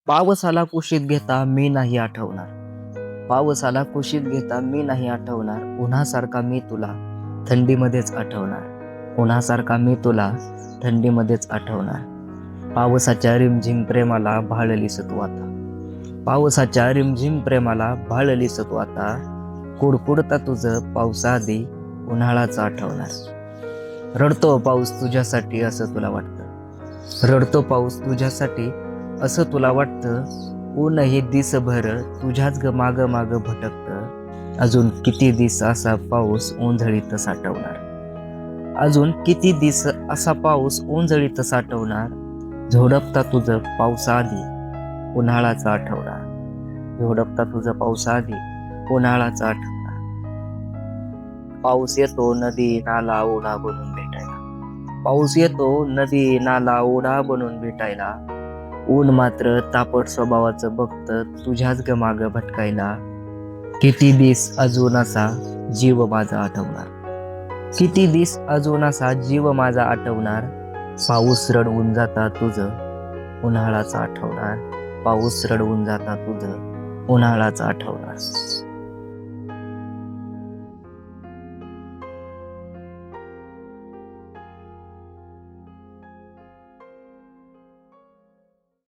पावसाला कुशीत घेता मी नाही आठवणार. पावसाला कुशीत घेता मी नाही आठवणार. उन्हासारखा मी तुला थंडीमध्येच आठवणार. उन्हासारखा मी तुला थंडीमध्येच आठवणार. पावसाच्या रिमझिम प्रेमाला भाळलीस तू आता. पावसाच्या रिमझिम प्रेमाला भाळलीस तू आता. कुडकुडता तुझं पावसाआधी उन्हाळाच आठवणार. रडतो पाऊस तुझ्यासाठी असं तुला वाटतं. रडतो पाऊस तुझ्यासाठी असं तुला वाटतं. ऊन हे दिसभर तुझ्याच ग माग माग भटकतं. अजून किती दिस असा पाऊस ओंजळीत साठवणार. अजून किती दिस असा पाऊस ओंजळीत साठवणार. झोडपता तुझं पावसाआधी उन्हाळाचा आठवणार. झोडपता तुझं पावसाआधी उन्हाळाचा आठवणार. पाऊस येतो नदी नाला ओढा बनून भेटायला. पाऊस येतो नदी नाला ओढा बनून भेटायला. ऊन मात्र तापट स्वभावाचं बघतं तुझ्याच ग माग भटकायला. किती दिस अजून असा जीव माझा आठवणार. किती दिस अजून असा जीव माझा आठवणार. पाऊस रडवून जाता तुझं उन्हाळाचा आठवणार. पाऊस रडवून जाता तुझं उन्हाळाचा आठवणार.